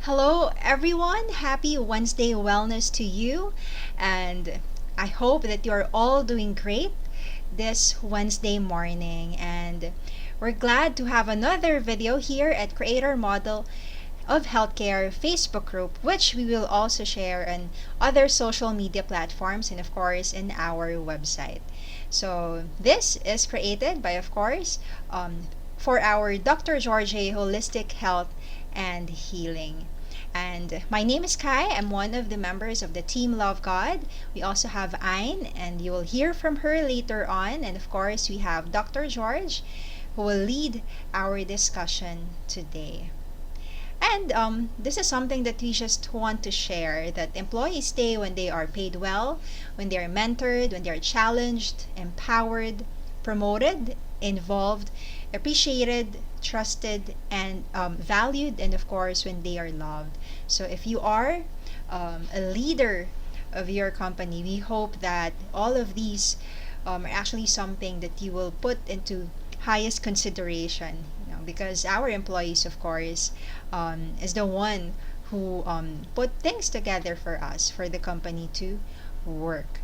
Hello, everyone. Happy Wednesday Wellness to you. And I hope that you're all doing great this Wednesday morning. And we're glad to have another video here at Creator Model of Healthcare Facebook group, which we will also share on other social media platforms and, of course, in our website. So, this is created by, of course, for our Dr. George A. Holistic Health and Healing. And my name is Kai. I'm one of the members of the Team Love God. We also have Ayn, and you will hear from her later on. And of course, we have Dr. George, who will lead our discussion today. And this is something that we just want to share that employees stay when they are paid well, when they are mentored, when they are challenged, empowered, promoted, involved, appreciated, trusted, and valued, and of course, when they are loved. So if you are a leader of your company, we hope that all of these are actually something that you will put into highest consideration, because our employees, of course, is the one who put things together for us, for the company to work.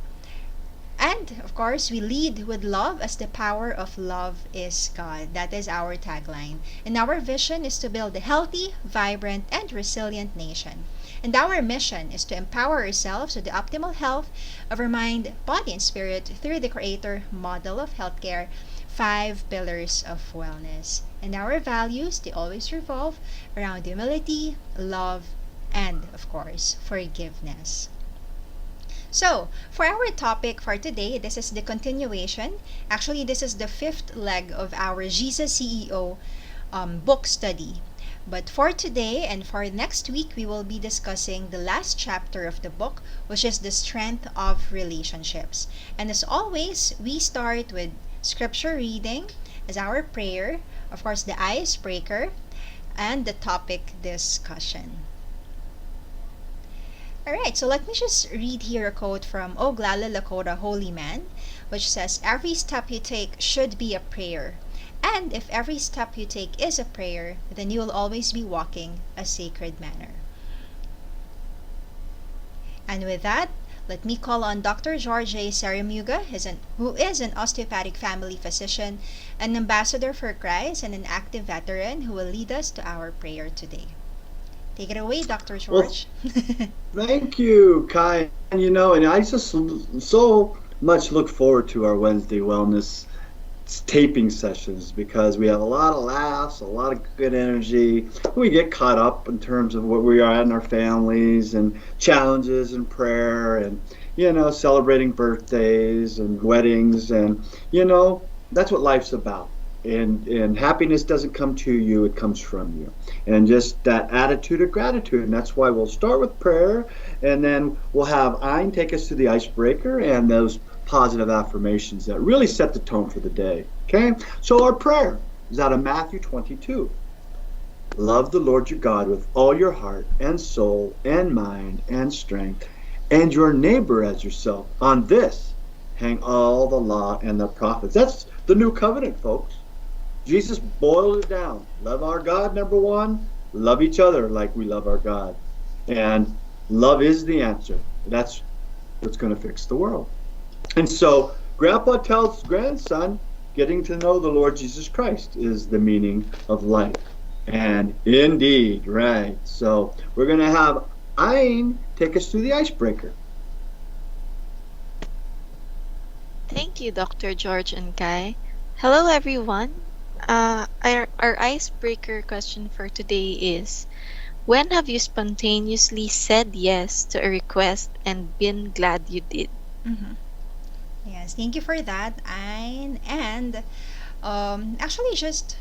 And of course, we lead with love, as the power of love is God. That is our tagline. And our vision is to build a healthy, vibrant, and resilient nation. And our mission is to empower ourselves with the optimal health of our mind, body, and spirit through the Creator model of healthcare, five pillars of wellness. And our values, they always revolve around humility, love, and of course, forgiveness. So, for our topic for today, this is the continuation. Actually, this is the fifth leg of our Jesus CEO book study. But for today and for next week, we will be discussing the last chapter of the book, which is the strength of relationships. And as always, we start with scripture reading as our prayer, of course, the icebreaker, and the topic discussion. Alright, so let me just read here a quote from Oglala Lakota Holy Man, which says, "Every step you take should be a prayer. And if every step you take is a prayer, then you will always be walking a sacred manner." And with that, let me call on Dr. George A. Saramuga, who is an osteopathic family physician, an ambassador for Christ, and an active veteran who will lead us to our prayer today. Take it away, Dr. Well, George. thank you, Kai. And I just so much look forward to our Wednesday wellness taping sessions because we have a lot of laughs, a lot of good energy. We get caught up in terms of what we are in our families and challenges and prayer and, celebrating birthdays and weddings. And, that's what life's about. And happiness doesn't come to you, it comes from you. And just that attitude of gratitude. And that's why we'll start with prayer, and then we'll have Ayn take us to the icebreaker and those positive affirmations that really set the tone for the day. Okay? So our prayer is out of Matthew 22. Love the Lord your God with all your heart and soul and mind and strength, and your neighbor as yourself. On this hang all the law and the prophets. That's the new covenant, folks. Jesus boiled it down. Love our God, number one. Love each other like we love our God. And love is the answer. That's what's going to fix the world. And so Grandpa tells grandson, getting to know the Lord Jesus Christ is the meaning of life. And indeed, right. So we're going to have Ayn take us through the icebreaker. Thank you, Dr. George and Kai. Hello, everyone. Our icebreaker question for today is, when have you spontaneously said yes to a request and been glad you did? Mhm. Yes, thank you for that, Ayn. And actually, just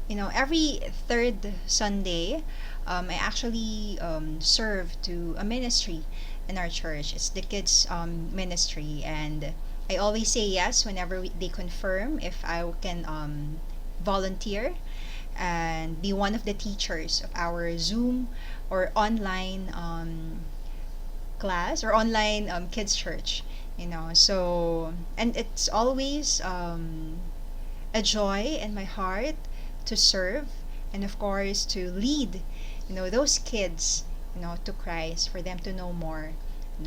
every third Sunday, I actually serve to a ministry in our church. It's the kids ministry, and I always say yes whenever they confirm if I can volunteer and be one of the teachers of our Zoom or online class or online kids church. So, and it's always a joy in my heart to serve and of course to lead those kids, to Christ, for them to know more,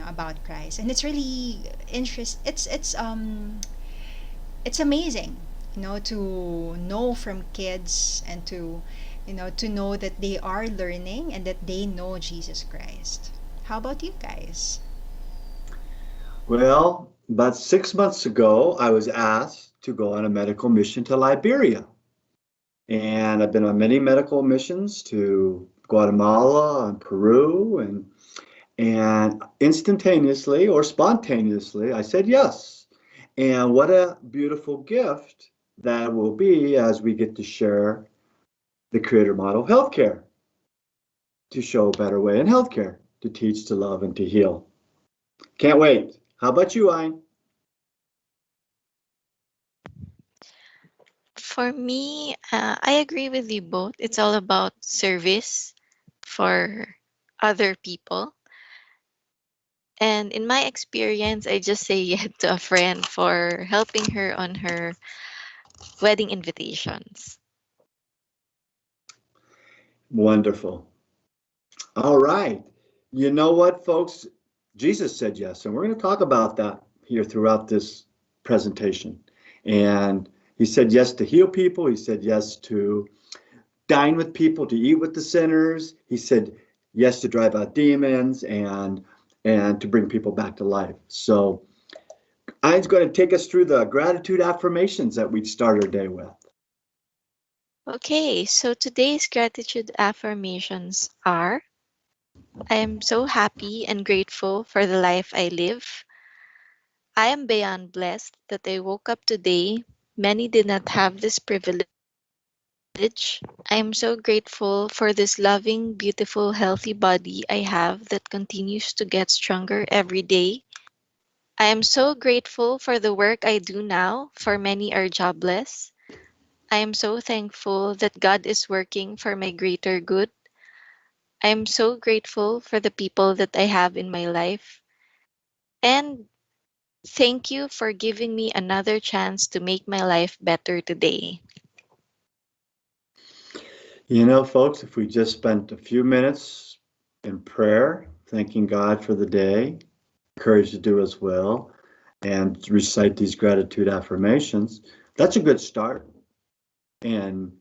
about Christ. And it's really it's amazing, to know from kids, and to know that they are learning and that they know Jesus Christ. How about you guys? Well, about 6 months ago, I was asked to go on a medical mission to Liberia. And I've been on many medical missions to Guatemala and Peru, and instantaneously or spontaneously, I said yes. And what a beautiful gift that will be as we get to share the creator model of healthcare, to show a better way in healthcare, to teach, to love, and to heal. Can't wait. How about you, Ein? For me, I agree with you both. It's all about service for other people. And in my experience, I just say yes to a friend for helping her on her wedding invitations. Wonderful. All right. You know what, folks? Jesus said yes, and we're going to talk about that here throughout this presentation. And he said yes to heal people. He said yes to dine with people, to eat with the sinners. He said yes to drive out demons and to bring people back to life. So I'm going to take us through the gratitude affirmations that we'd start our day with. Okay, so today's gratitude affirmations are: I am so happy and grateful for the life I live. I am beyond blessed that I woke up today. Many did not have this privilege. I am so grateful for this loving, beautiful, healthy body I have that continues to get stronger every day. I am so grateful for the work I do now, for many are jobless. I am so thankful that God is working for my greater good. I am so grateful for the people that I have in my life. And thank you for giving me another chance to make my life better today. You know, folks, if we just spent a few minutes in prayer, thanking God for the day, encouraged to do as well, and recite these gratitude affirmations, that's a good start in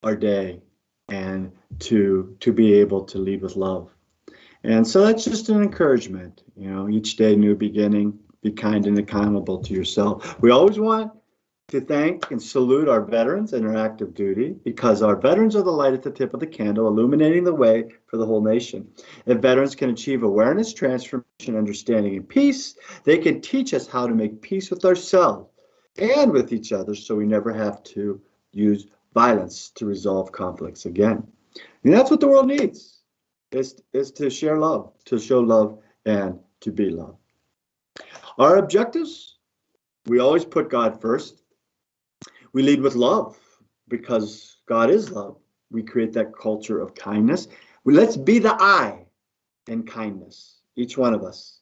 our day, and to be able to lead with love. And so that's just an encouragement, each day, new beginning, be kind and accountable to yourself. We always want to thank and salute our veterans and our active duty, because our veterans are the light at the tip of the candle, illuminating the way for the whole nation. If veterans can achieve awareness, transformation, understanding, and peace, they can teach us how to make peace with ourselves and with each other, so we never have to use violence to resolve conflicts again. And that's what the world needs, is to share love, to show love, and to be loved. Our objectives: we always put God first. We lead with love because God is love. We create that culture of kindness. Let's be the I in kindness, each one of us.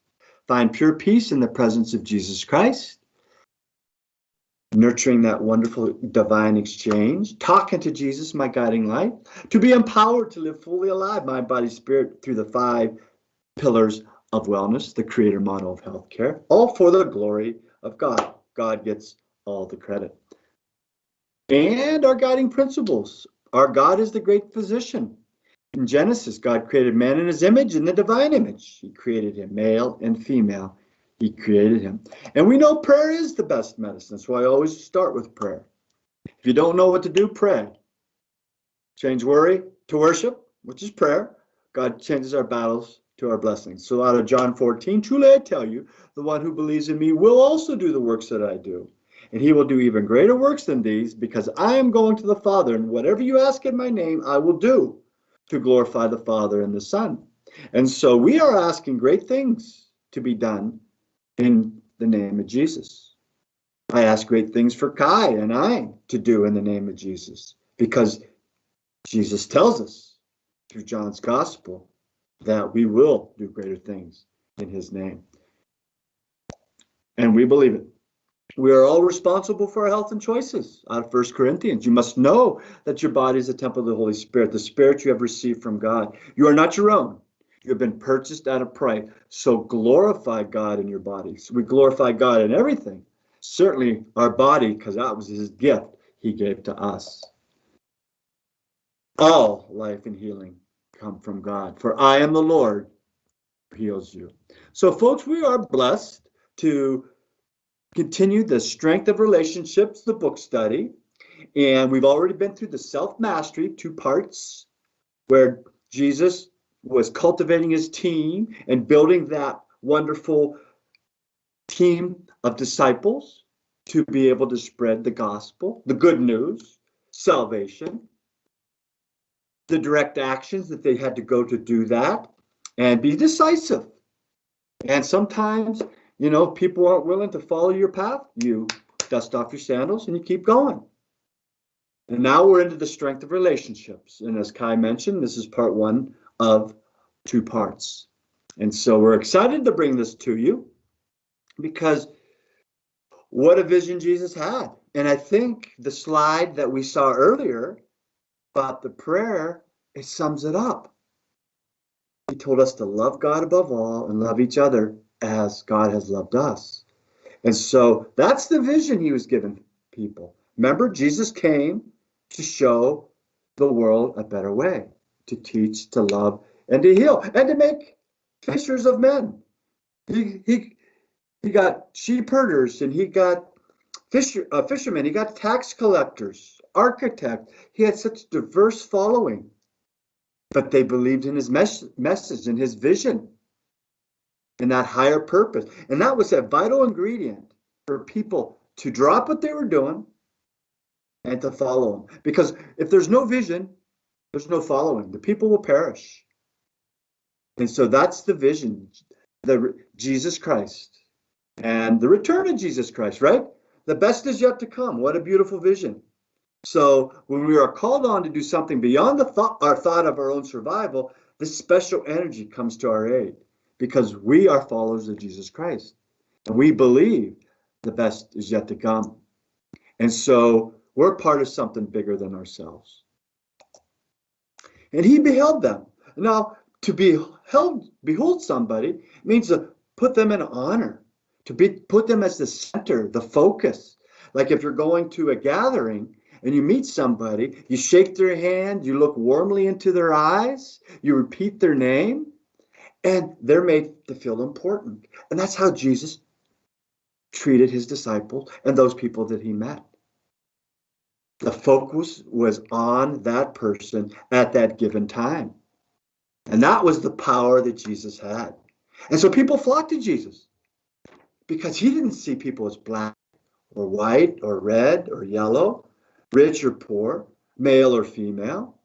Find pure peace in the presence of Jesus Christ, nurturing that wonderful divine exchange, talking to Jesus, my guiding light, to be empowered to live fully alive, mind, body, spirit, through the 5 pillars of wellness, the creator model of healthcare, all for the glory of God. God gets all the credit. And our guiding principles. Our God is the great physician. In Genesis, God created man in his image, in the divine image. He created him, male and female. He created him. And we know prayer is the best medicine. That's why I always start with prayer. If you don't know what to do, pray. Change worry to worship, which is prayer. God changes our battles to our blessings. So out of John 14, truly I tell you, the one who believes in me will also do the works that I do. And he will do even greater works than these, because I am going to the Father, and whatever you ask in my name, I will do, to glorify the Father and the Son. And so we are asking great things to be done in the name of Jesus. I ask great things for Kai and I to do in the name of Jesus, because Jesus tells us through John's gospel that we will do greater things in his name. And we believe it. We are all responsible for our health and choices. Out of 1 Corinthians, you must know that your body is a temple of the Holy Spirit, the Spirit you have received from God. You are not your own. You have been purchased at a price. So glorify God in your body. So we glorify God in everything. Certainly our body, because that was his gift he gave to us. All life and healing come from God. For I am the Lord who heals you. So, folks, we are blessed to continue the strength of relationships, the book study. And we've already been through the self-mastery, 2 parts, where Jesus was cultivating his team and building that wonderful team of disciples to be able to spread the gospel, the good news, salvation, the direct actions that they had to go to do that, and be decisive. And sometimes, people aren't willing to follow your path. You dust off your sandals and you keep going. And now we're into the strength of relationships. And as Kai mentioned, this is part 1 of 2 parts. And so we're excited to bring this to you because what a vision Jesus had. And I think the slide that we saw earlier about the prayer, it sums it up. He told us to love God above all and love each other as God has loved us. And so that's the vision he was giving people. Remember, Jesus came to show the world a better way, to teach, to love, and to heal, and to make fishers of men. He got sheep herders, and he got fishermen, he got tax collectors, architects. He had such diverse following, but they believed in his message and his vision and that higher purpose. And that was a vital ingredient for people to drop what they were doing and to follow him. Because if there's no vision, there's no following. The people will perish. And so that's the vision, Jesus Christ and the return of Jesus Christ, right? The best is yet to come. What a beautiful vision. So when we are called on to do something beyond our thought of our own survival, this special energy comes to our aid because we are followers of Jesus Christ. And we believe the best is yet to come. And so we're part of something bigger than ourselves. And he beheld them. Now, to behold somebody means to put them in honor, put them as the center, the focus. Like if you're going to a gathering and you meet somebody, you shake their hand, you look warmly into their eyes, you repeat their name, and they're made to feel important. And that's how Jesus treated his disciples and those people that he met. The focus was on that person at that given time. And that was the power that Jesus had. And so people flocked to Jesus because he didn't see people as black or white or red or yellow, rich or poor, male or female.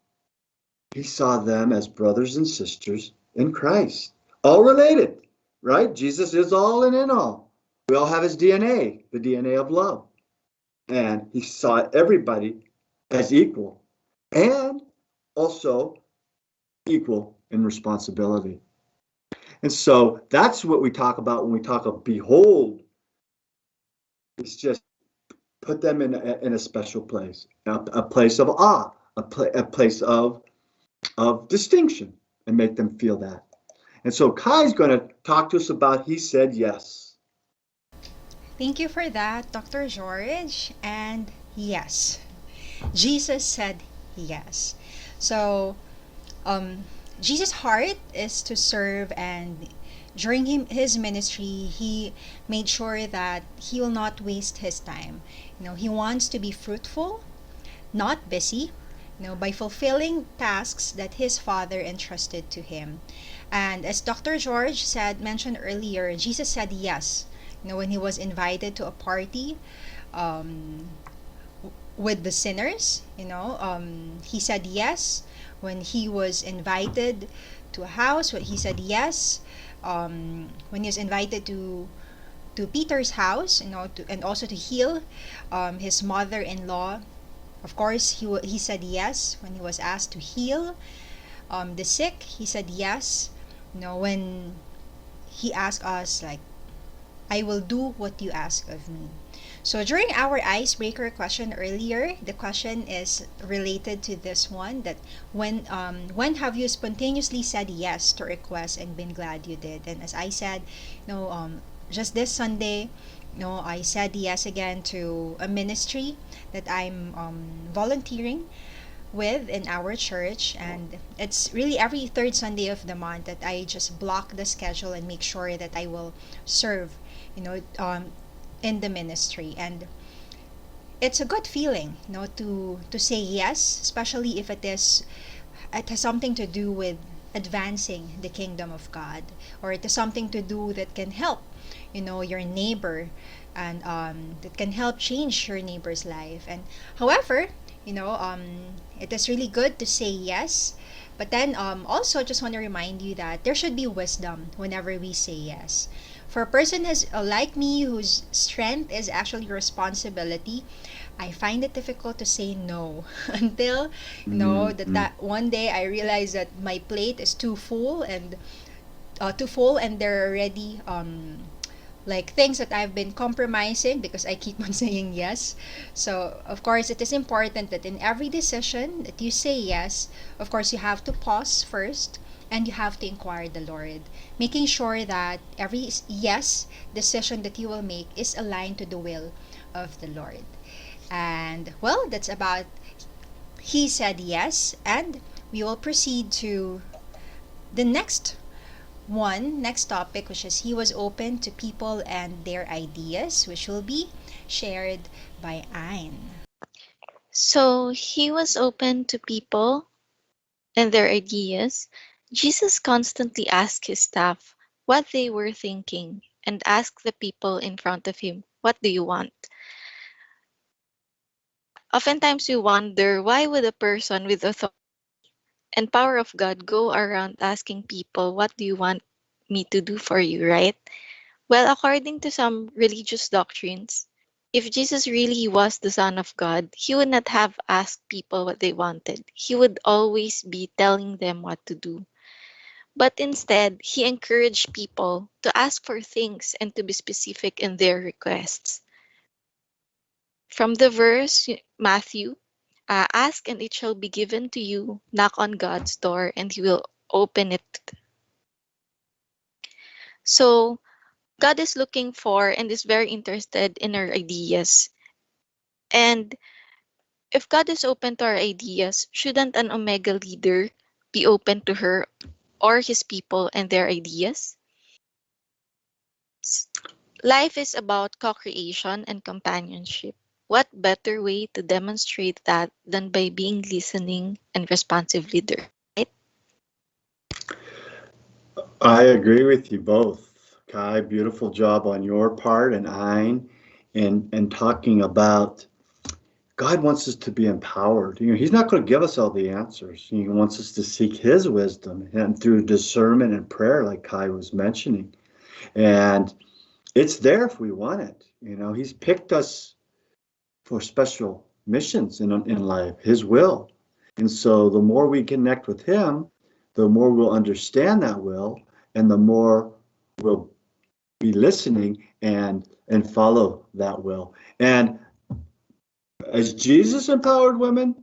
He saw them as brothers and sisters in Christ, all related, right? Jesus is all and in all. We all have his DNA, the DNA of love. And he saw everybody as equal and also equal in responsibility. And so that's what we talk about when we talk of behold. It's just put them in a special place, a place of awe, a place of distinction, and make them feel that. And so Kai's going to talk to us about he said yes. Thank you for that, Dr. George. And yes, Jesus said yes. So, Jesus' heart is to serve, and during his ministry, he made sure that he will not waste his time. He wants to be fruitful, not busy, by fulfilling tasks that his Father entrusted to him. And as Dr. George mentioned earlier, Jesus said yes. When he was invited to a party, with the sinners, he said yes. When he was invited to a house, he said yes. When he was invited to Peter's house, and also to heal his mother-in-law, of course he said yes. When he was asked to heal the sick, he said yes. When he asked us, like, I will do what you ask of me. So during our icebreaker question earlier, the question is related to this one, that when have you spontaneously said yes to requests and been glad you did? And as I said, just this Sunday, I said yes again to a ministry that I'm volunteering with in our church, and it's really every third Sunday of the month that I just block the schedule and make sure that I will serve, you know, um, in the ministry. And it's a good feeling, to say yes, especially if it has something to do with advancing the kingdom of God, or it has something to do that can help, your neighbor, and that can help change your neighbor's life. And however, it is really good to say yes, but then also just want to remind you that there should be wisdom whenever we say yes. For a person as like me, whose strength is actually responsibility, I find it difficult to say no until Mm-hmm. that one day I realize that my plate is too full, and there are already like things that I've been compromising because I keep on saying yes. So, of course, it is important that in every decision that you say yes, of course, you have to pause first and you have to inquire the Lord, making sure that every yes decision that you will make is aligned to the will of the Lord. And well, that's about he said yes, and we will proceed to the next topic, which is he was open to people and their ideas, which will be shared by Ayn. So he was open to people and their ideas. Jesus constantly asked his staff what they were thinking and asked the people in front of him, "What do you want?" Oftentimes we wonder, why would a person with authority and power of God go around asking people, "What do you want me to do for you?" Right? Well, according to some religious doctrines, if Jesus really was the Son of God, he would not have asked people what they wanted. He would always be telling them what to do. But instead, he encouraged people to ask for things and to be specific in their requests. From the verse, Matthew, ask and it shall be given to you, knock on God's door and he will open it. So, God is looking for and is very interested in our ideas. And if God is open to our ideas, shouldn't an Omega leader be open to her or his people and their ideas? Life is about co creation and companionship. What better way to demonstrate that than by being listening and responsive leader, right? I agree with you both, Kai. Beautiful job on your part, and Ein, and talking about God wants us to be empowered. He's not going to give us all the answers. He wants us to seek His wisdom and through discernment and prayer, like Kai was mentioning. And it's there if we want it. He's picked us for special missions in life, His will. And so the more we connect with Him, the more we'll understand that will, and the more we'll be listening and follow that will. And as Jesus empowered women,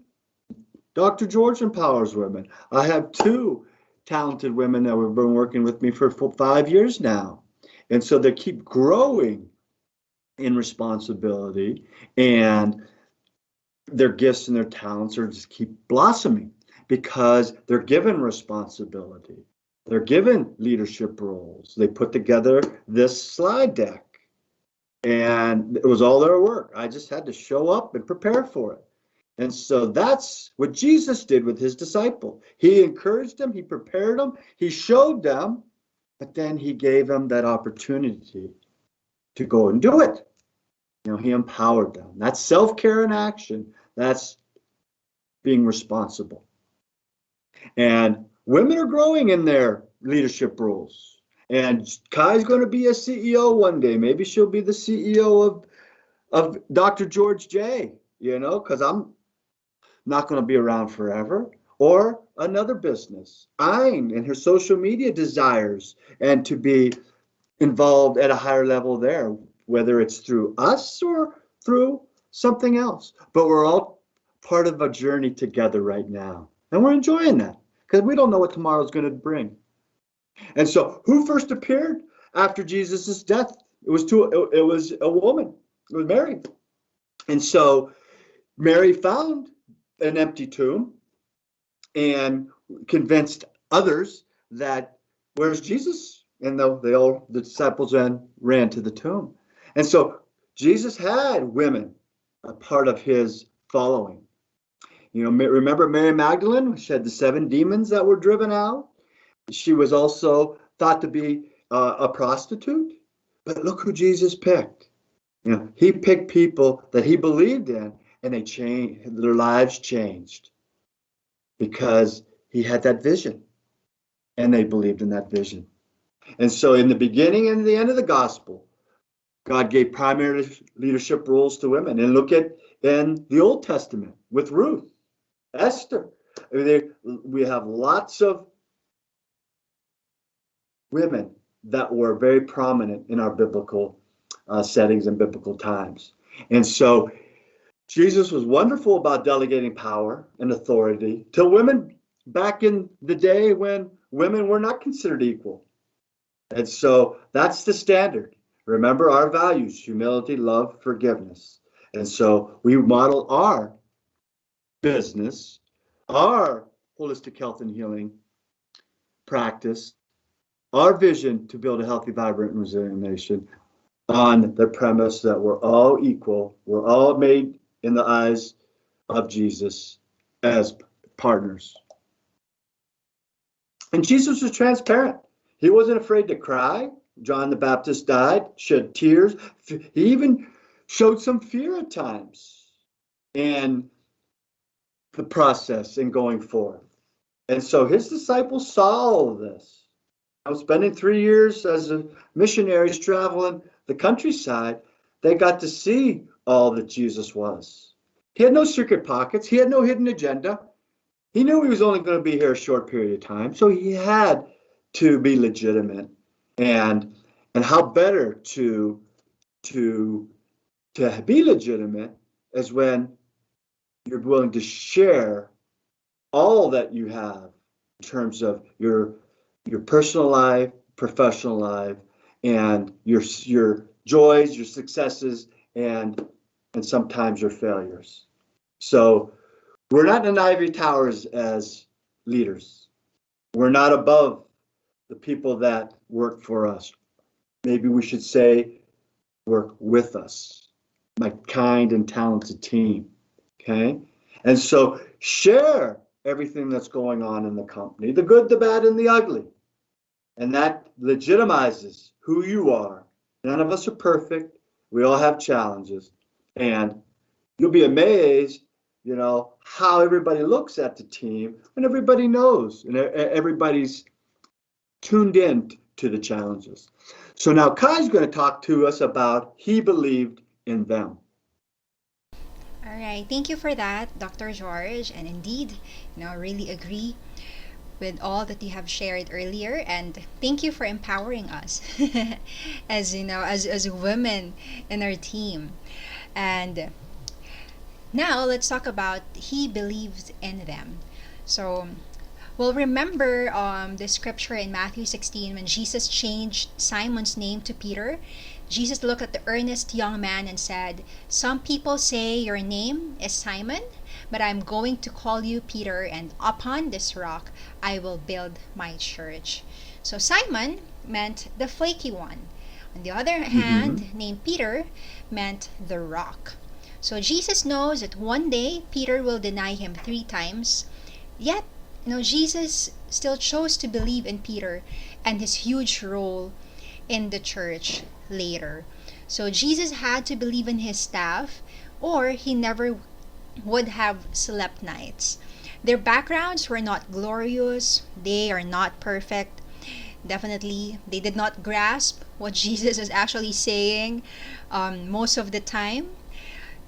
Dr. George empowers women. I have two talented women that have been working with me for 5 years now. And so they keep growing in responsibility, and their gifts and their talents are just keep blossoming because they're given responsibility. They're given leadership roles. They put together this slide deck, and it was all their work. I just had to show up and prepare for it. And so that's what Jesus did with his disciple. He encouraged them, he prepared them, he showed them, but then he gave them that opportunity to go and do it. He empowered them. That's self-care in action. That's being responsible. And women are growing in their leadership roles. And Kai's going to be a CEO one day. Maybe she'll be the CEO of Dr. George J, because I'm not going to be around forever. Or another business. Ein and her social media desires and to be involved at a higher level there, whether it's through us or through something else. But we're all part of a journey together right now. And we're enjoying that because we don't know what tomorrow's going to bring. And so, who first appeared after Jesus' death? It was a woman. It was Mary. And so Mary found an empty tomb and convinced others that, where's Jesus? And the disciples then ran to the tomb. And so Jesus had women a part of his following. You know, remember Mary Magdalene? She had the 7 demons that were driven out. She was also thought to be a prostitute. But look who Jesus picked. You know, he picked people that he believed in, and they changed. Their lives changed because he had that vision, and they believed in that vision. And so, in the beginning and the end of the gospel, God gave primary leadership roles to women. And look at in the Old Testament with Ruth, Esther. I mean, we have lots of women that were very prominent in our biblical settings and biblical times. And so Jesus was wonderful about delegating power and authority to women back in the day when women were not considered equal. And so that's the standard. Remember our values: humility, love, forgiveness. And so we model our business, our holistic health and healing practice, our vision to build a healthy, vibrant, and resilient nation on the premise that we're all equal, we're all made in the eyes of Jesus as partners. And Jesus was transparent. He wasn't afraid to cry. John the Baptist died, shed tears. He even showed some fear at times in the process and going forth. And so his disciples saw all of this. I was spending 3 years as a missionaries traveling the countryside. They got to see all that Jesus was. He had no secret pockets. He had no hidden agenda. He knew he was only going to be here a short period of time, so he had to be legitimate. And how better to be legitimate is when you're willing to share all that you have in terms of your personal life, professional life, and your joys, your successes, and sometimes your failures. So we're not in ivory towers as leaders. We're not above the people that work for us. Maybe we should say work with us, my kind and talented team. Okay? And so share everything that's going on in the company, the good, the bad, and the ugly. And that legitimizes who you are. None of us are perfect. We all have challenges. And you'll be amazed, you know, how everybody looks at the team when everybody knows and everybody's tuned in to the challenges. So now Kai's going to talk to us about he believed in them. All right, thank you for that, Dr. George. And indeed, I really agree with all that you have shared earlier, and thank you for empowering us as women in our team. And now let's talk about he believed in them. So we'll remember the scripture in Matthew 16 when Jesus changed Simon's name to Peter. Jesus looked at the earnest young man and said, "Some people say your name is Simon, but I'm going to call you Peter, and upon this rock I will build my church." So Simon meant the flaky one. On the other hand, named Peter meant the rock. So Jesus knows that one day Peter will deny him 3 times. Yet, Jesus still chose to believe in Peter and his huge role in the church later. So Jesus had to believe in his staff, or he never would have slept nights. Their backgrounds were not glorious. They are not perfect. Definitely, they did not grasp what Jesus is actually saying most of the time.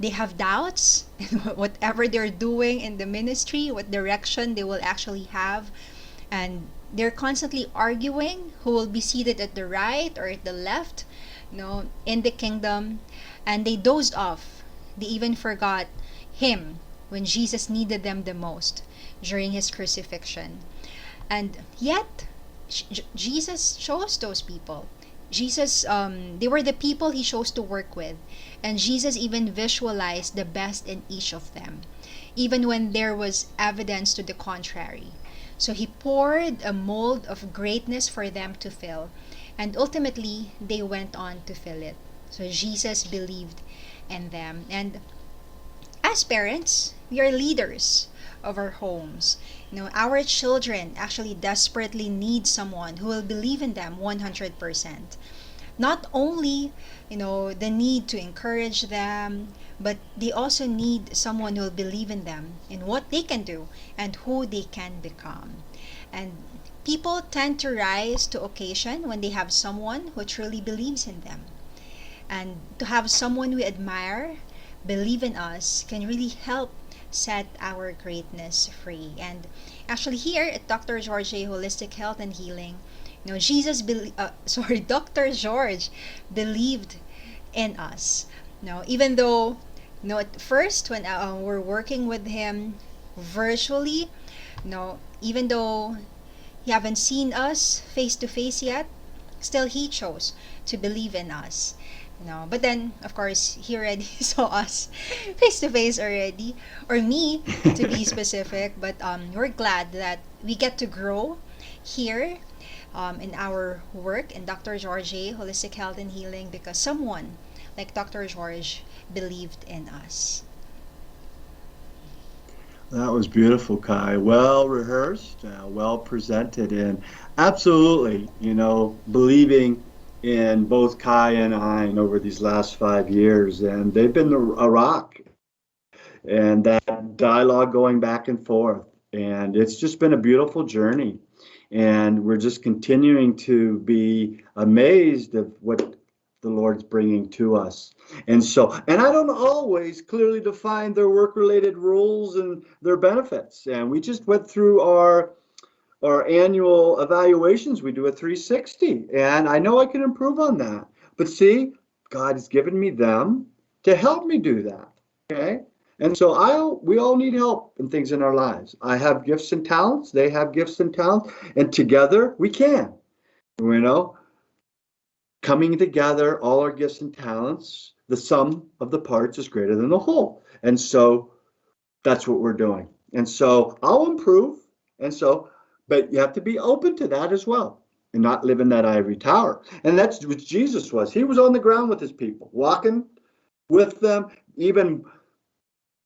They have doubts in whatever they're doing in the ministry, what direction they will actually have. and they're constantly arguing who will be seated at the right or at the left, in the kingdom, and they dozed off. They even forgot him when Jesus needed them the most during his crucifixion. And yet, Jesus chose those people. They were the people he chose to work with. And Jesus even visualized the best in each of them, even when there was evidence to the contrary. So he poured a mold of greatness for them to fill. And ultimately, they went on to fill it. So Jesus believed in them. And as parents, we are leaders of our homes. Our children actually desperately need someone who will believe in them 100%. Not only, the need to encourage them, but they also need someone who will believe in them, in what they can do, and who they can become. And people tend to rise to occasion when they have someone who truly believes in them. And to have someone we admire believe in us can really help set our greatness free. And actually, here at Dr. George A. Holistic Health and Healing, Dr. George believed in us. Even though, at first when we're working with him virtually, even though he haven't seen us face to face yet, still he chose to believe in us. But then, of course, he already saw us face to face already, or me to be specific. But we're glad that we get to grow here in our work in Dr. George A. Holistic Health and Healing, because someone like Dr. George believed in us. That was beautiful, Kai. Well rehearsed, well presented, and absolutely, believing in both Kai and I over these last 5 years, and they've been a rock, and that dialogue going back and forth, and it's just been a beautiful journey, and we're just continuing to be amazed at what the Lord's bringing to us. And I don't always clearly define their work-related rules and their benefits. And we just went through our annual evaluations. We do a 360, and I know I can improve on that. But see, God has given me them to help me do that. Okay? And so we all need help in things in our lives. I have gifts and talents. They have gifts and talents. And together we can. Coming together, all our gifts and talents, the sum of the parts is greater than the whole. And so that's what we're doing. And so I'll improve. But you have to be open to that as well and not live in that ivory tower. And that's what Jesus was. He was on the ground with his people, walking with them, even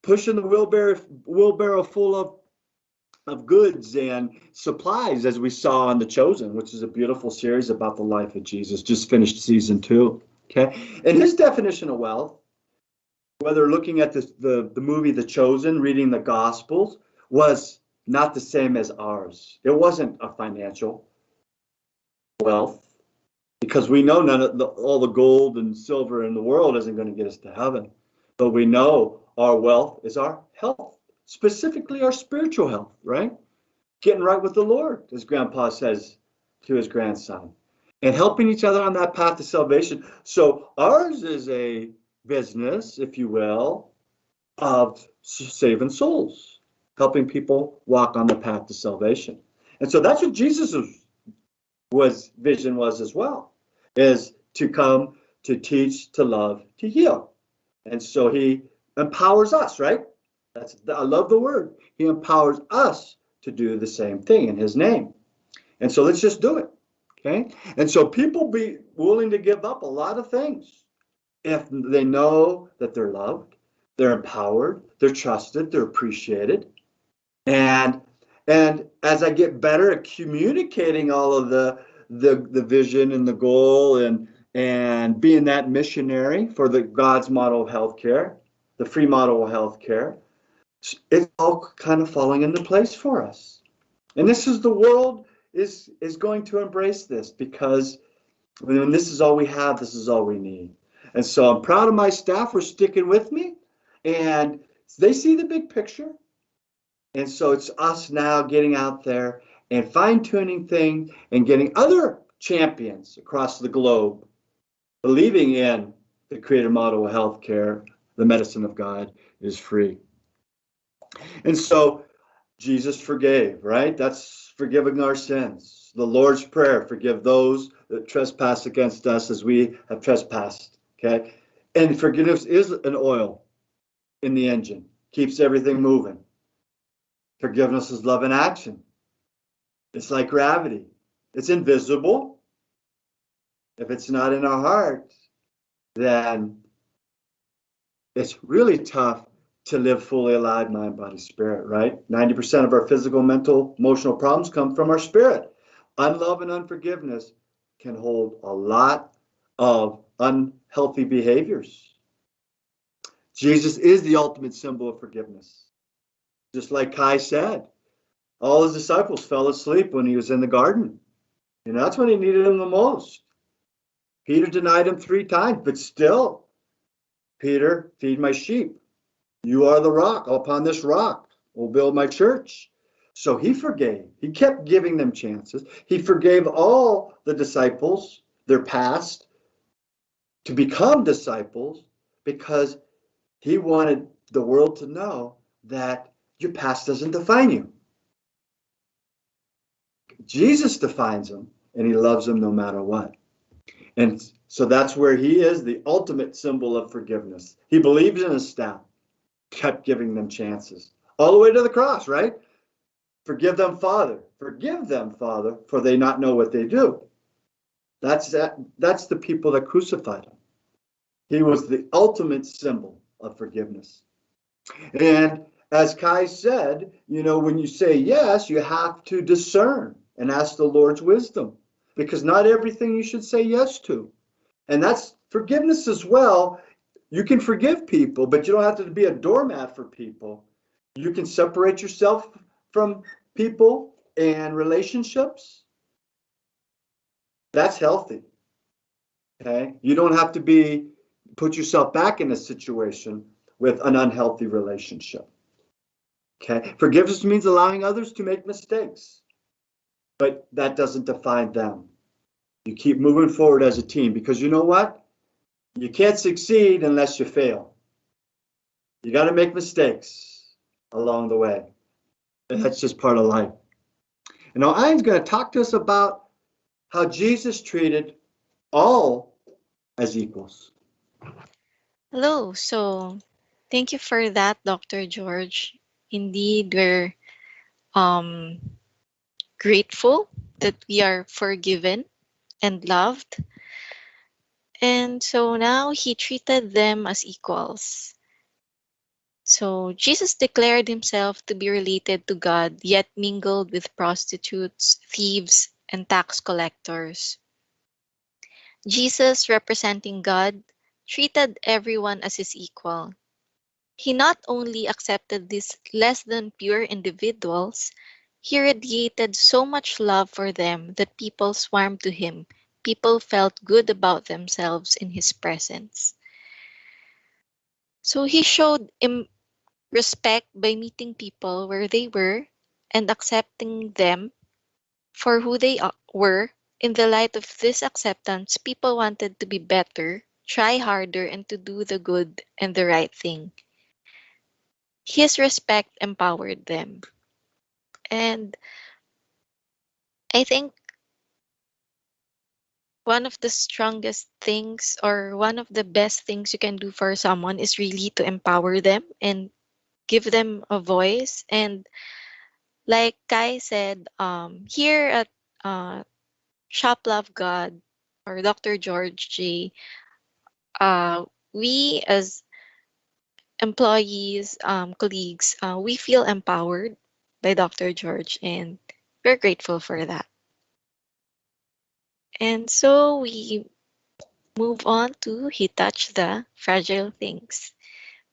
pushing the wheelbarrow full of goods and supplies, as we saw on The Chosen, which is a beautiful series about the life of Jesus, just finished season 2. Okay. And his definition of wealth, whether looking at the movie The Chosen, reading the Gospels, was not the same as ours. It wasn't a financial wealth, because we know all the gold and silver in the world isn't going to get us to heaven. But we know our wealth is our health, specifically our spiritual health, right? Getting right with the Lord, as Grandpa says to his grandson, and helping each other on that path to salvation. So ours is a business, if you will, of saving souls, helping people walk on the path to salvation. And so that's what Jesus' vision was as well, is to come to teach, to love, to heal. And so he empowers us, right? I love the word. He empowers us to do the same thing in his name. And so let's just do it. Okay? And so people be willing to give up a lot of things if they know that they're loved, they're empowered, they're trusted, they're appreciated. And as I get better at communicating all of the vision and the goal and being that missionary for the God's model of healthcare, the free model of healthcare, it's all kind of falling into place for us. And the world is going to embrace this, because when this is all we have, this is all we need. And so I'm proud of my staff for sticking with me, and they see the big picture. And so it's us now getting out there and fine-tuning things and getting other champions across the globe believing in the creator model of healthcare, the medicine of God is free. And so Jesus forgave, right? That's forgiving our sins. The Lord's Prayer, forgive those that trespass against us as we have trespassed, okay? And forgiveness is an oil in the engine, keeps everything moving. Forgiveness is love in action. It's like gravity. It's invisible. If it's not in our heart, then it's really tough to live fully alive, mind, body, spirit, right? 90% of our physical, mental, emotional problems come from our spirit. Unlove and unforgiveness can hold a lot of unhealthy behaviors. Jesus is the ultimate symbol of forgiveness. Just like Kai said, all his disciples fell asleep when he was in the garden. And that's when he needed him the most. Peter denied him 3 times, but still, Peter, feed my sheep. You are the rock. Upon this rock will build my church. So he forgave. He kept giving them chances. He forgave all the disciples, their past, to become disciples because he wanted the world to know that your past doesn't define you. Jesus defines them, and he loves them no matter what. And so that's where he is the ultimate symbol of forgiveness. He believes in his staff, kept giving them chances all the way to the cross, right? Forgive them, Father, for they not know what they do. That's the people that crucified him. He was the ultimate symbol of forgiveness. And as Kai said, when you say yes, you have to discern and ask the Lord's wisdom, because not everything you should say yes to. And that's forgiveness as well. You can forgive people, but you don't have to be a doormat for people. You can separate yourself from people and relationships. That's healthy. Okay? You don't have to put yourself back in a situation with an unhealthy relationship. Okay? Forgiveness means allowing others to make mistakes, but that doesn't define them. You keep moving forward as a team, because you know what? You can't succeed unless you fail. You got to make mistakes along the way. And that's just part of life. And now Ian's going to talk to us about how Jesus treated all as equals. Hello. So, thank you for that, Dr. George. Indeed, we're um, grateful that we are forgiven and loved. And so now he treated them as equals. So Jesus declared himself to be related to God, yet mingled with prostitutes, thieves, and tax collectors. Jesus, representing God, treated everyone as his equal. He not only accepted these less than pure individuals, he radiated so much love for them that people swarmed to him. People felt good about themselves in his presence. So he showed respect by meeting people where they were and accepting them for who they were. In the light of this acceptance, people wanted to be better, try harder, and to do the good and the right thing. His respect empowered them. And I think one of the strongest things or one of the best things you can do for someone is really to empower them and give them a voice. And like Kai said, here at Shop Love God or Dr. George J, uh, we as employees, colleagues, we feel empowered by Dr. George, and we're grateful for that. And so we move on to He Touched the Fragile Things.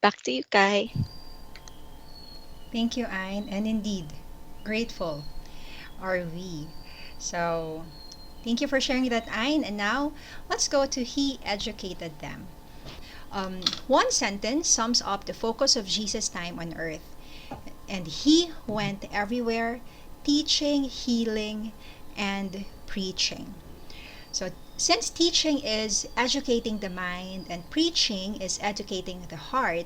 Back to you, Kai. Thank you, Ayn. And indeed, grateful are we. So, thank you for sharing that, Ayn. And now, let's go to He educated them. One sentence sums up the focus of Jesus' time on earth. And he went everywhere, teaching, healing, and preaching. So, since teaching is educating the mind and preaching is educating the heart,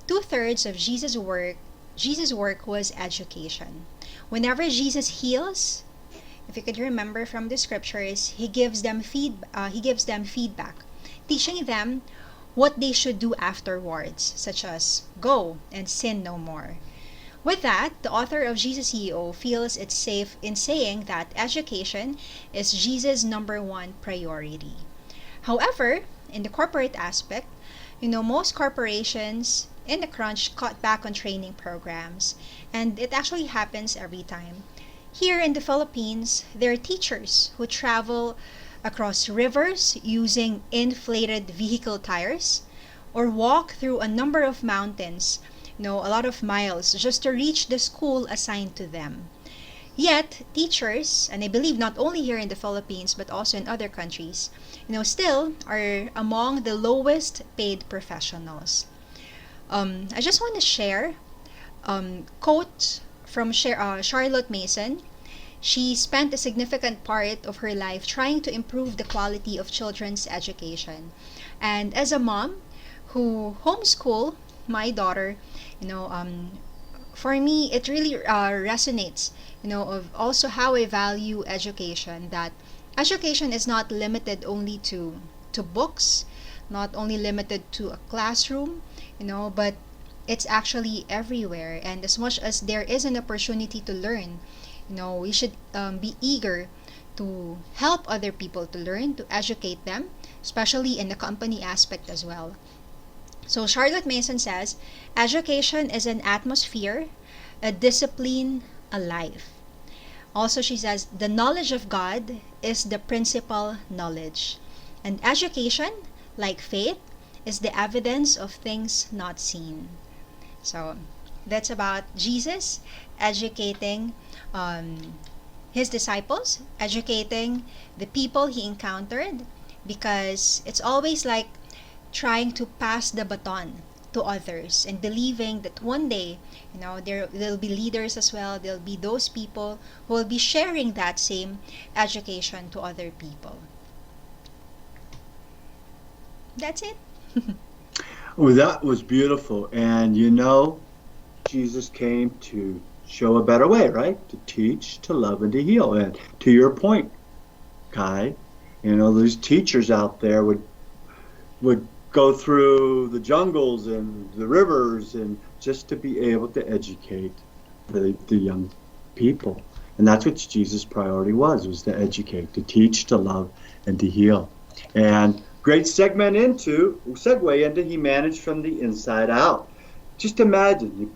two-thirds of Jesus' work was education. Whenever Jesus heals, if you could remember from the scriptures, he gives them feedback, teaching them what they should do afterwards, such as go and sin no more. With that, the author of Jesus CEO feels it's safe in saying that education is Jesus' number one priority. However, in the corporate aspect, most corporations in the crunch cut back on training programs, and it actually happens every time. Here in the Philippines, there are teachers who travel across rivers using inflated vehicle tires or walk through a number of mountains, a lot of miles just to reach the school assigned to them. Yet, teachers, and I believe not only here in the Philippines but also in other countries, still are among the lowest paid professionals. I just want to share quote from Charlotte Mason. She spent a significant part of her life trying to improve the quality of children's education. And as a mom who homeschool my daughter, you know, um, for me, it really resonates, of also how I value education, that education is not limited only to books, not only limited to a classroom, but it's actually everywhere. And as much as there is an opportunity to learn, we should be eager to help other people to learn, to educate them, especially in the company aspect as well. So Charlotte Mason says, education is an atmosphere, a discipline, a life. Also, she says, the knowledge of God is the principal knowledge. And education, like faith, is the evidence of things not seen. So that's about Jesus educating um, his disciples, educating the people he encountered, because it's always like trying to pass the baton to others and believing that one day, there'll be leaders as well. There'll be those people who will be sharing that same education to other people. That's it. Oh, that was beautiful. And Jesus came to show a better way, right? To teach, to love, and to heal. And to your point, Kai, these teachers out there would go through the jungles and the rivers and just to be able to educate the young people. And that's what Jesus' priority was to educate, to teach, to love, and to heal. And great segue into he managed from the inside out. Just imagine you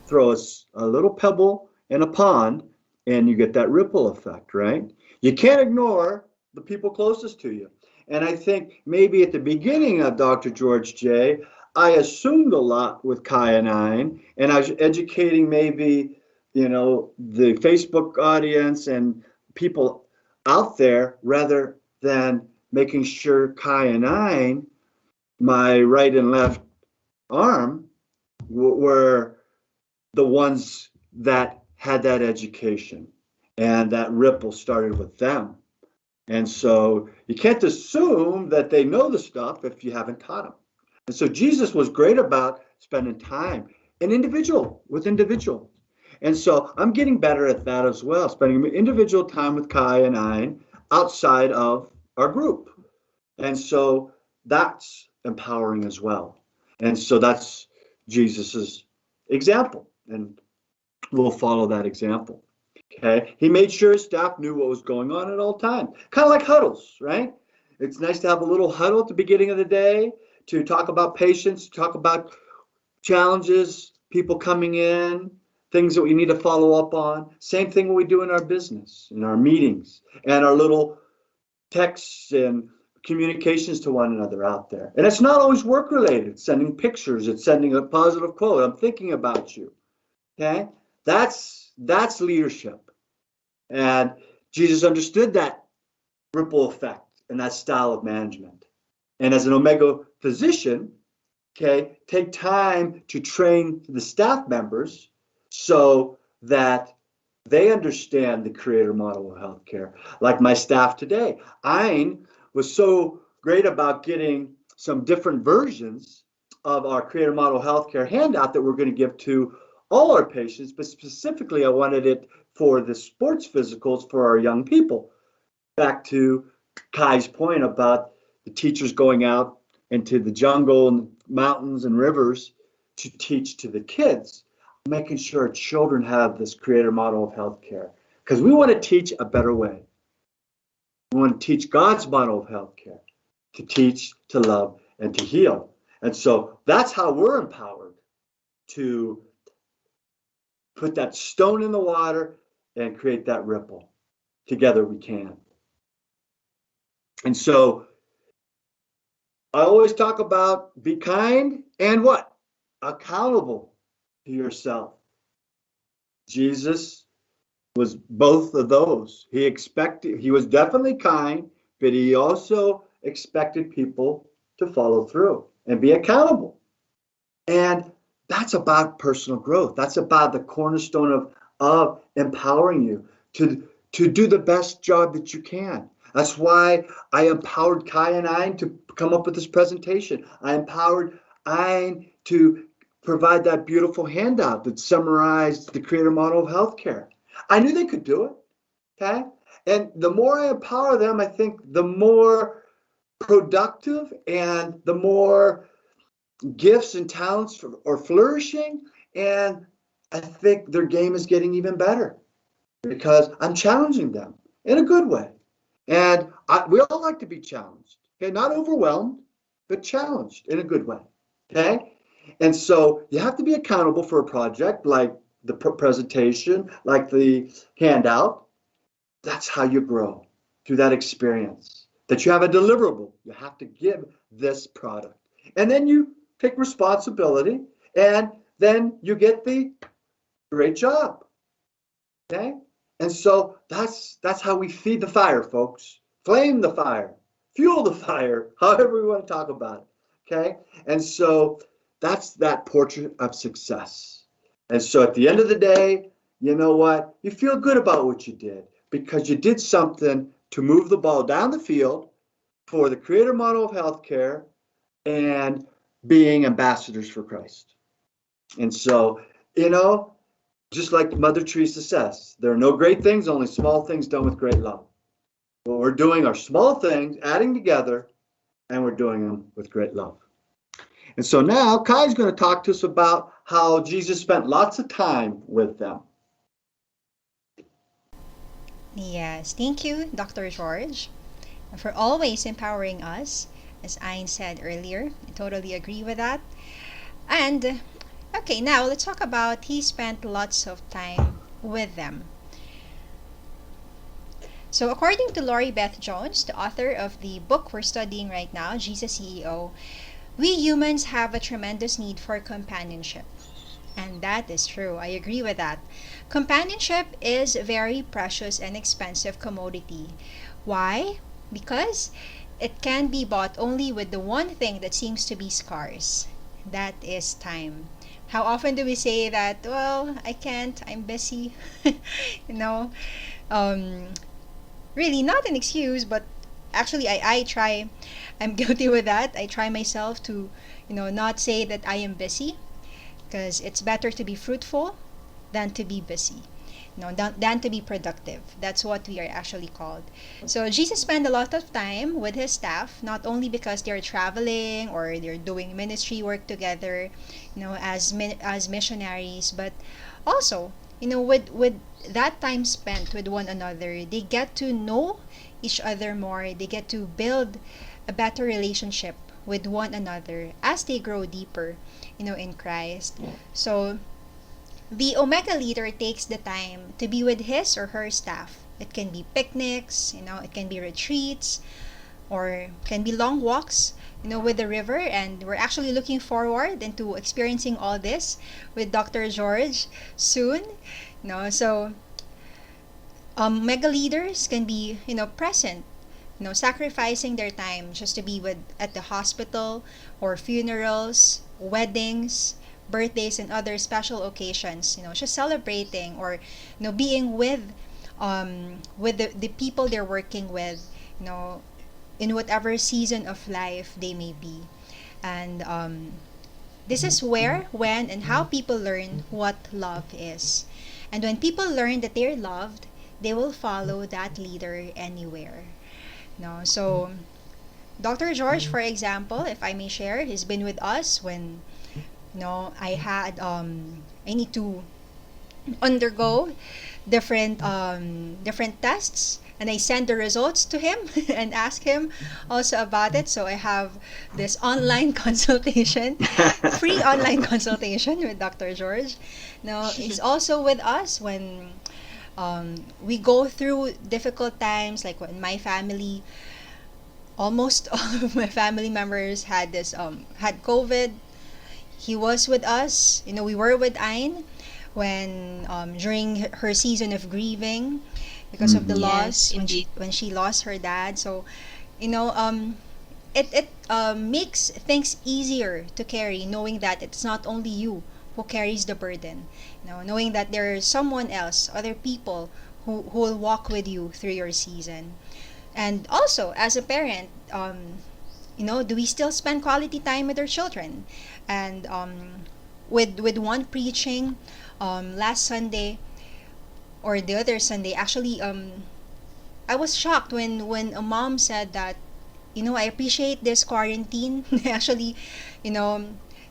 throw a little pebble in a pond and you get that ripple effect, right? You can't ignore the people closest to you. And I think maybe at the beginning of Dr. George J, I assumed a lot with Kai and I was educating maybe, the Facebook audience and people out there rather than making sure Kai and my right and left arm, were the ones that had that education. And that ripple started with them. And so you can't assume that they know the stuff if you haven't taught them. And so Jesus was great about spending time with individual. And so I'm getting better at that as well, spending individual time with Kai and I outside of our group. And so that's empowering as well. And so that's Jesus's example. And we'll follow that example. Okay. He made sure his staff knew what was going on at all times. Kind of like huddles, right? It's nice to have a little huddle at the beginning of the day to talk about patience, talk about challenges, people coming in, things that we need to follow up on. Same thing when we do in our business, in our meetings, and our little texts and communications to one another out there. And it's not always work related. It's sending pictures, it's sending a positive quote. I'm thinking about you. Okay? That's leadership. And Jesus understood that ripple effect and that style of management. And as an Omega physician, take time to train the staff members so that They understand the creator model of healthcare. Like my staff today, Ein was so great about getting some different versions of our creator model healthcare handout that we're going to give to all our patients, but specifically I wanted it for the sports physicals for our young people. Back to Kai's point about the teachers going out into the jungle and mountains and rivers to teach to the kids, making sure children have this creator model of healthcare. Because we want to teach a better way. We want to teach God's model of healthcare, to teach, to love, and to heal. And so that's how we're empowered to put that stone in the water and create that ripple. Together we can. And so I always talk about be kind and what? Accountable to yourself. Jesus was both of those. He was definitely kind, but he also expected people to follow through and be accountable. And that's about personal growth. That's about the cornerstone of empowering you to do the best job that you can. That's why I empowered Kai and Ein to come up with this presentation. I empowered Ein to provide that beautiful handout that summarized the creator model of healthcare. I knew they could do it, okay? And the more I empower them, I think the more productive and the more gifts and talents are flourishing, and I think their game is getting even better because I'm challenging them in a good way. And we all like to be challenged, okay? Not overwhelmed, but challenged in a good way, okay? And so you have to be accountable for a project like the presentation, like the handout. That's how you grow, through that experience. That you have a deliverable. You have to give this product. And then you take responsibility, and then you get the great job, okay? And so that's how we feed the fire, folks. Flame the fire, fuel the fire, however we want to talk about it, okay? And so that's that portrait of success. And so at the end of the day, you know what? You feel good about what you did because you did something to move the ball down the field for the creator model of healthcare and being ambassadors for Christ. And so, just like Mother Teresa says, there are no great things, only small things done with great love. Well, we're doing our small things, adding together, and we're doing them with great love. And so now Kai's going to talk to us about how Jesus spent lots of time with them. Yes, thank you, Dr. George, for always empowering us. As Ayn said earlier, I totally agree with that. And okay, now let's talk about he spent lots of time with them. So according to Lori Beth Jones, the author of the book we're studying right now, Jesus CEO, we humans have a tremendous need for companionship. And that is true. I agree with that. Companionship is a very precious and expensive commodity. Why? Because it can be bought only with the one thing that seems to be scarce. That is time. How often do we say that, well, I can't, I'm busy? you know, um, really not an excuse, but actually I try, I'm guilty with that. I try myself to, not say that I am busy because it's better to be fruitful than to be busy. Than to be productive. That's what we are actually called. So Jesus spent a lot of time with his staff, not only because they're traveling or they're doing ministry work together, as missionaries, but also, with that time spent with one another, they get to know each other more. They get to build a better relationship with one another as they grow deeper, in Christ. So the Omega leader takes the time to be with his or her staff. It can be picnics, it can be retreats, or can be long walks, with the river. And we're actually looking forward into experiencing all this with Dr. George soon. So mega leaders can be, present, sacrificing their time just to be with at the hospital or funerals, weddings, birthdays and other special occasions, just celebrating, or being with the people they're working with, you know in whatever season of life they may be. And this is where, when, and how people learn what love is. And when people learn that they're loved, they will follow that leader anywhere. So Dr. George, for example, if I may share, he's been with us when I need to undergo different tests, and I send the results to him and ask him also about it. So I have this online consultation, free online consultation with Dr. George. Now he's also with us when we go through difficult times, like when my family, almost all of my family members had COVID. He was with us. We were with Ayn when during her season of grieving because of the Mm-hmm. Yes, loss, indeed. when she lost her dad. So, you know, um, it makes things easier to carry, knowing that it's not only you who carries the burden. Knowing that there is someone else, other people who will walk with you through your season. And also, as a parent, do we still spend quality time with our children? And with one preaching last Sunday, or the other Sunday, actually, I was shocked when a mom said that, I appreciate this quarantine. Actually, you know,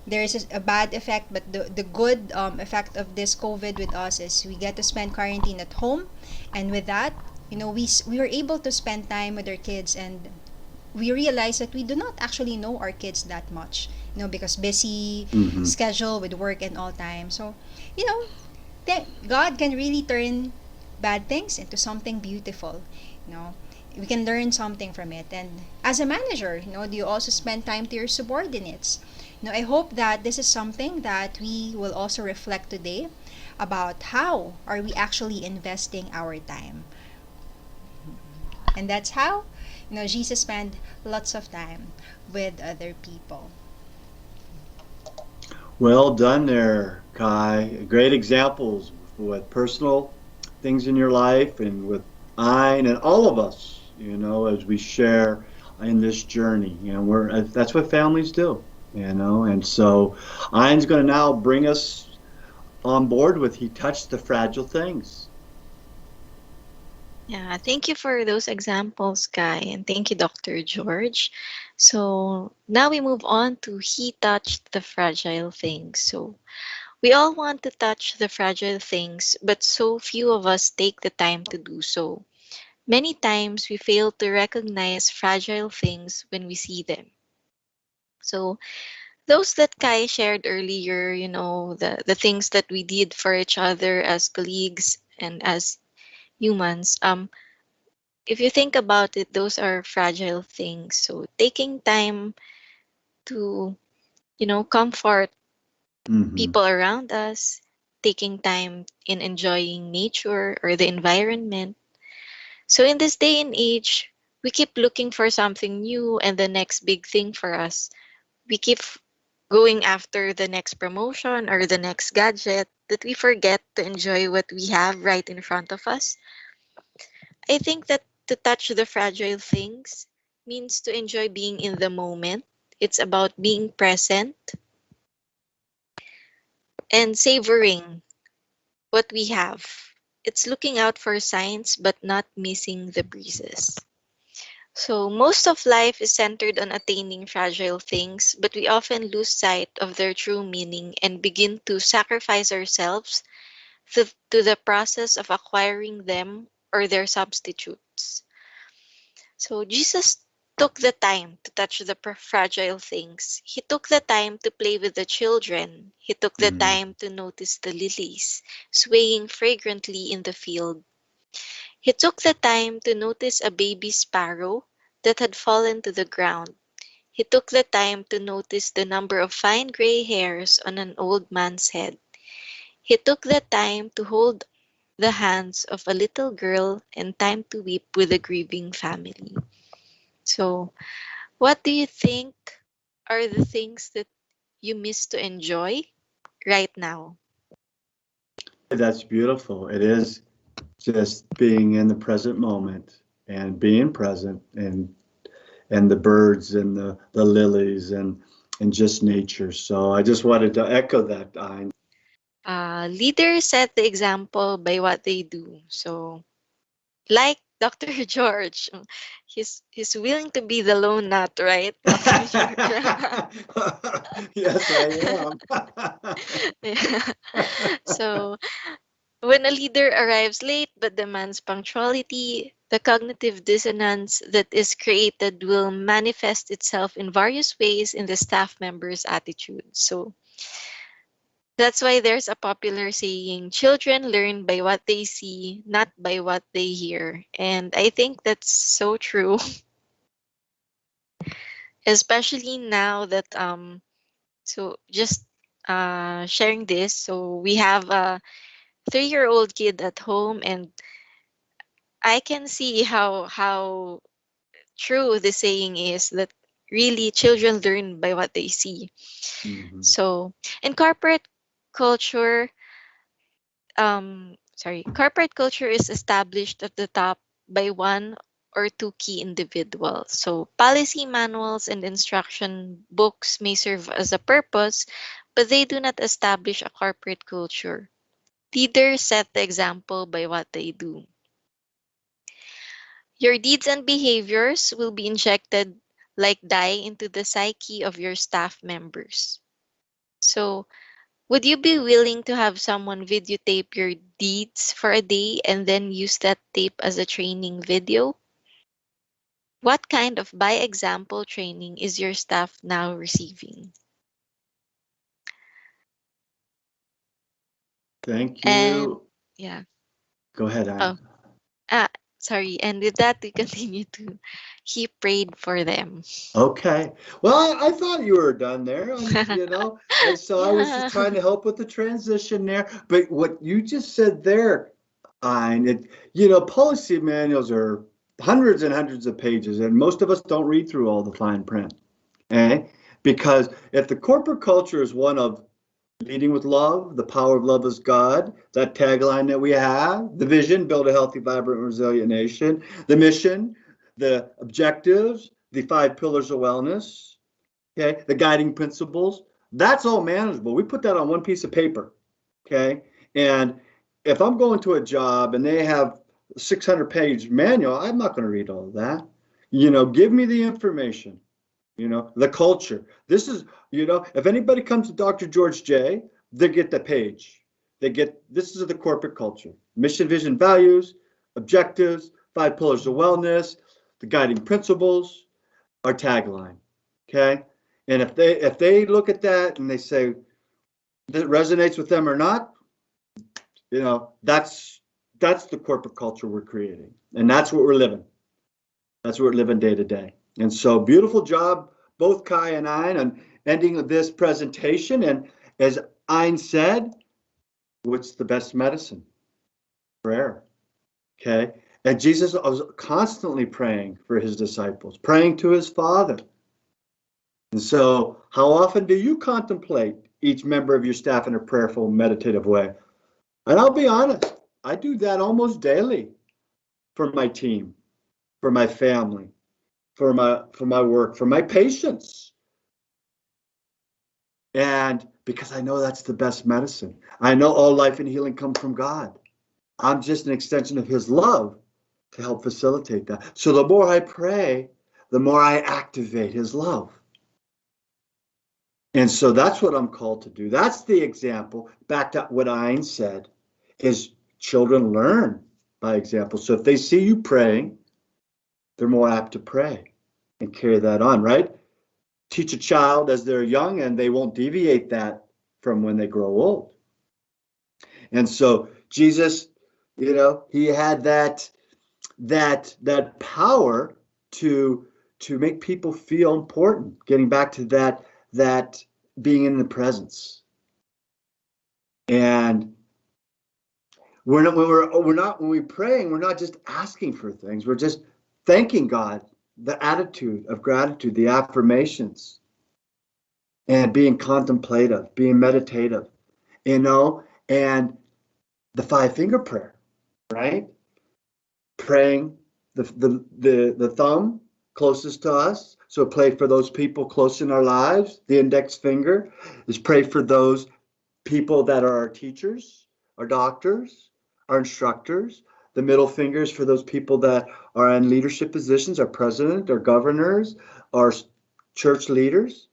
there's a bad effect, but the good effect of this COVID with us is we get to spend quarantine at home, and with that, we were able to spend time with our kids, and we realize that we do not actually know our kids that much, because busy Mm-hmm. schedule with work and all time. So, you know, God can really turn bad things into something beautiful. You know, we can learn something from it. And as a manager, do you also spend time to your subordinates? I hope that this is something that we will also reflect today about how are we actually investing our time. And that's how, Jesus spent lots of time with other people. Well done there, Kai. Great examples with personal things in your life and with Ein and all of us, as we share in this journey. That's what families do. And so Ein's going to now bring us on board with He Touched the Fragile Things. Yeah, thank you for those examples, Guy, and thank you, Dr. George. So now we move on to He Touched the Fragile Things. So we all want to touch the fragile things, but so few of us take the time to do so. Many times we fail to recognize fragile things when we see them. So those that Kai shared earlier, the things that we did for each other as colleagues and as humans, if you think about it, those are fragile things. So taking time to, comfort Mm-hmm. people around us, taking time in enjoying nature or the environment. So in this day and age, we keep looking for something new and the next big thing for us. We keep going after the next promotion or the next gadget that we forget to enjoy what we have right in front of us. I think that to touch the fragile things means to enjoy being in the moment. It's about being present and savoring what we have. It's looking out for signs but not missing the breezes. So, most of life is centered on attaining fragile things, but we often lose sight of their true meaning and begin to sacrifice ourselves to the process of acquiring them or their substitutes. So Jesus took the time to touch the fragile things. He took the time to play with the children. He took the Mm-hmm. time to notice the lilies swaying fragrantly in the field. He took the time to notice a baby sparrow that had fallen to the ground. He took the time to notice the number of fine gray hairs on an old man's head. He took the time to hold the hands of a little girl and time to weep with a grieving family. So, what do you think are the things that you miss to enjoy? right now. That's beautiful. It is just being in the present moment and being present and the birds and the lilies and just nature. So I just wanted to echo that, Ein. Leaders set the example by what they do. So, like Dr. George, he's willing to be the lone nut, right, Dr. George? Yes, I am. Yeah. So, when a leader arrives late but demands punctuality, the cognitive dissonance that is created will manifest itself in various ways in the staff member's attitude. So, that's why there's a popular saying, children learn by what they see, not by what they hear. And I think that's so true, especially now that so just sharing this. So we have a 3-year-old kid at home, and I can see how true the saying is that really children learn by what they see. Mhm. So in culture corporate culture is established at the top by one or two key individuals. So policy manuals and instruction books may serve as a purpose, but they do not establish a corporate culture. Leaders set the example by what they do. Your deeds and behaviors will be injected like dye into the psyche of your staff members. So, would you be willing to have someone videotape your deeds for a day and then use that tape as a training video? What kind of by example training is your staff now receiving? Thank And you. yeah. Go ahead, Oh, Ein. ah, sorry. And with that, we continue to he prayed for them. Okay. Well, I thought you were done there, and so I was just Yeah. trying to help with the transition there. But what you just said there, Ein, policy manuals are hundreds and hundreds of pages, and most of us don't read through all the fine print. Okay? Because if the corporate culture is one of leading with love, the power of love is God, that tagline that we have, the vision, build a healthy, vibrant, resilient nation, the mission, the objectives, the 5 pillars of wellness, okay, the guiding principles, that's all manageable. We put that on one piece of paper, okay? And if I'm going to a job and they have 600-page manual, I'm not going to read all of that. Give me the information, the culture. This is, if anybody comes to Dr. George J, they get the page. This is the corporate culture: mission, vision, values, objectives, 5 pillars of wellness, the guiding principles, our tagline. Okay. And if they look at that and they say that resonates with them or not, that's the corporate culture we're creating. And that's what we're living. That's what we're living day to day. And so beautiful job, both Kai and Ein, on ending this presentation. And as Ein said, what's the best medicine? Prayer. Okay. And Jesus was constantly praying for his disciples, praying to his Father. And so, how often do you contemplate each member of your staff in a prayerful, meditative way? And I'll be honest, I do that almost daily for my team, for my family, for my work, for my patients. And because I know that's the best medicine. I know all life and healing come from God. I'm just an extension of his love to help facilitate that. So the more I pray, the more I activate his love. And so that's what I'm called to do. That's the example. Back to what Ein said, is children learn by example. So if they see you praying, they're more apt to pray and carry that on, right? Teach a child as they're young and they won't deviate that from when they grow old. And so Jesus, he had that power to make people feel important, getting back to that being in the presence. And when we're praying, we're not just asking for things, we're just thanking God, the attitude of gratitude, the affirmations, and being contemplative, being meditative. and the five-finger prayer, right? Praying the thumb closest to us. So pray for those people close in our lives. The index finger is pray for those people that are our teachers, our doctors, our instructors. The middle finger is for those people that are in leadership positions, our president, our governors, our church leaders.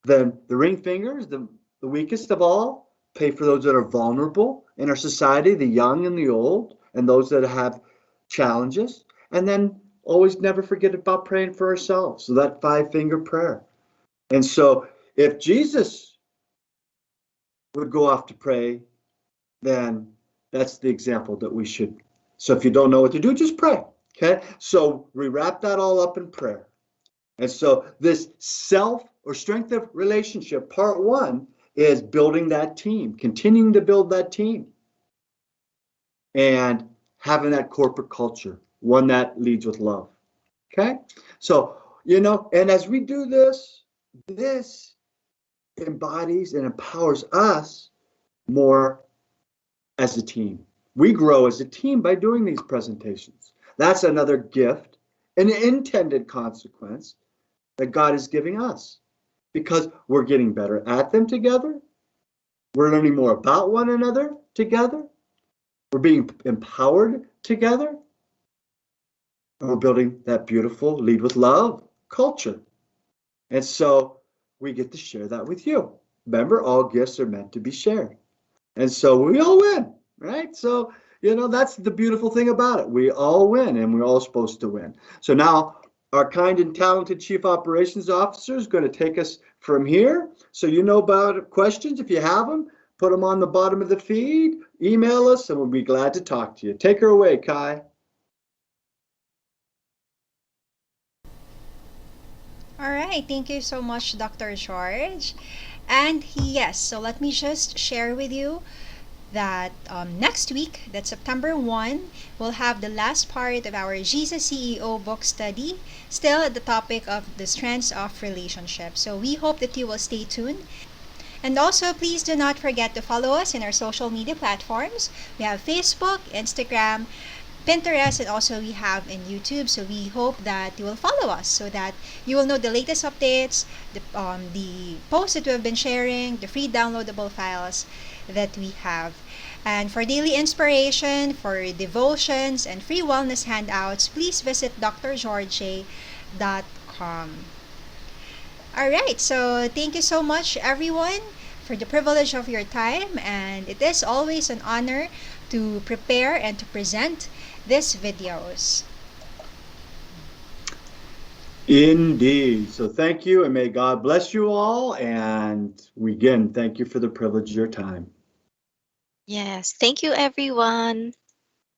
Then the ring finger is the weakest of all. Pray for those that are vulnerable in our society, the young and the old, and those that have challenges. And then always never forget about praying for ourselves. So that five-finger prayer. And so if Jesus would go off to pray, then that's the example that we should. So if you don't know what to do, just pray. Okay. So we wrap that all up in prayer. And so this self or strength of relationship, part one, is building that team, continuing to build that team, and having that corporate culture, one that leads with love. Okay. So, and as we do this, this embodies and empowers us more as a team. We grow as a team by doing these presentations. That's another gift, an intended consequence that God is giving us, because we're getting better at them together. We're learning more about one another together. We're being empowered together. And we're building that beautiful lead with love culture. And so we get to share that with you. Remember, all gifts are meant to be shared. And so we all win, right? So, that's the beautiful thing about it. We all win, and we're all supposed to win. So now our kind and talented Chief Operations Officer is going to take us from here. So about questions. If you have them, put them on the bottom of the feed, email us, and we'll be glad to talk to you. Take her away, Kai. All right, thank you so much, Dr. George. And yes, so let me just share with you that next week, that's September 1, we'll have the last part of our Jesus CEO book study, still at the topic of the strengths of relationships. So we hope that you will stay tuned. And also, please do not forget to follow us in our social media platforms. We have Facebook, Instagram, Pinterest, and also we have in YouTube. So we hope that you will follow us so that you will know the latest updates, the posts that we have been sharing, the free downloadable files that we have. And for daily inspiration, for devotions, and free wellness handouts, please visit drgeorge.com. Alright, so thank you so much, everyone, for the privilege of your time. And it is always an honor to prepare and to present these videos. Indeed. So thank you, and may God bless you all. And again, thank you for the privilege of your time. Yes. Thank you, everyone.